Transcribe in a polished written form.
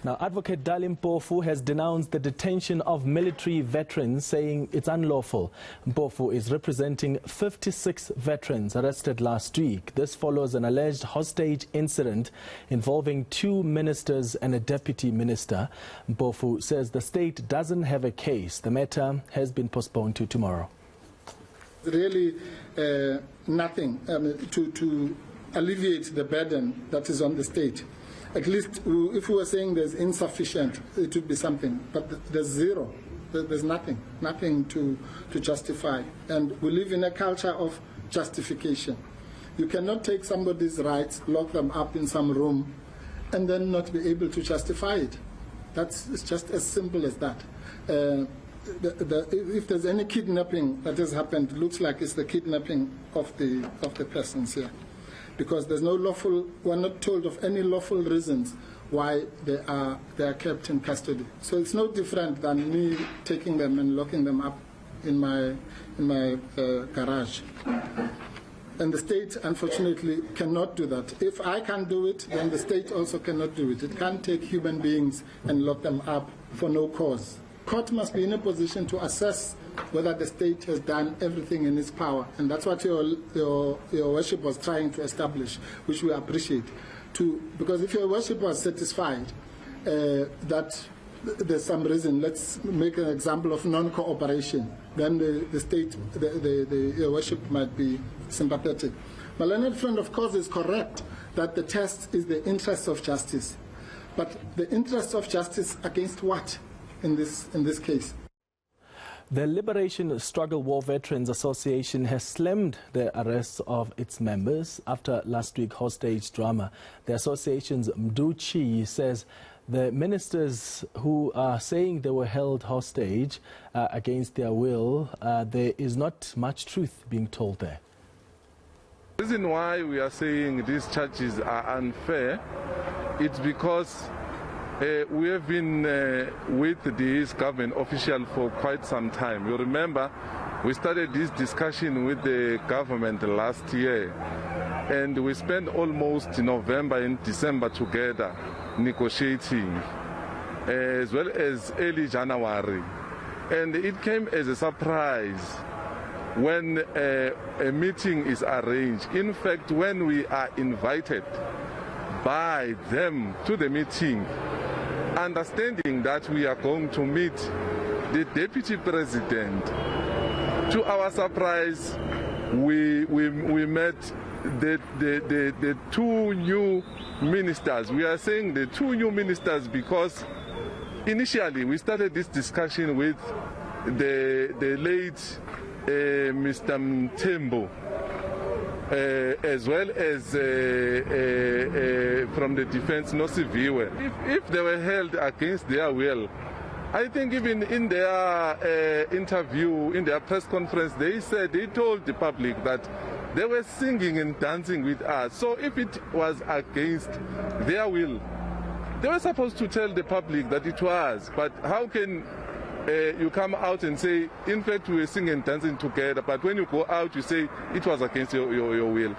Now, Advocate Dali Mpofu has denounced the detention of military veterans, saying it's unlawful. Mpofu is representing 56 veterans arrested last week. This follows an alleged hostage incident involving 2 ministers and a deputy minister. Mpofu says the state doesn't have a case. The matter has been postponed to tomorrow. Really nothing to alleviate the burden that is on the state. At least if we were saying there's insufficient, it would be something. But there's zero. There's nothing to justify. And we live in a culture of justification. You cannot take somebody's rights, lock them up in some room, and then not be able to justify it. It's just as simple as that. If there's any kidnapping that has happened, it looks like it's the kidnapping of the persons here. Because there's no lawful, we're not told of any lawful reasons why they are kept in custody. So it's no different than me taking them and locking them up in my garage. And the state, unfortunately, cannot do that. If I can do it, then the state also cannot do it. It can't take human beings and lock them up for no cause. Court must be in a position to assess whether the state has done everything in its power, and that's what your worship was trying to establish, which we appreciate. Because if your worship was satisfied that there's some reason, let's make an example of non-cooperation, then the state, your worship might be sympathetic. My learned friend, of course, is correct that the test is the interest of justice. But the interest of justice against what in this case? The Liberation Struggle War Veterans Association has slammed the arrests of its members after last week's hostage drama. The association's Mduchi says the ministers who are saying they were held hostage against their will, there is not much truth being told there. The reason why we are saying these charges are unfair, it's because we have been with this government official for quite some time. You remember, we started this discussion with the government last year, and we spent almost November and December together negotiating, as well as early January. And it came as a surprise when a meeting is arranged. In fact, when we are invited by them to the meeting, understanding that we are going to meet the deputy president, to our surprise, we met the 2 new ministers. We are saying the 2 new ministers because initially we started this discussion with the late Mr. Mthembu, as well as from the defense, Nosiviwe. If they were held against their will, I think even in their interview, in their press conference, they told the public that they were singing and dancing with us. So if it was against their will, they were supposed to tell the public that it was. But how can you come out and say, in fact, we were singing and dancing together, but when you go out, you say it was against your will?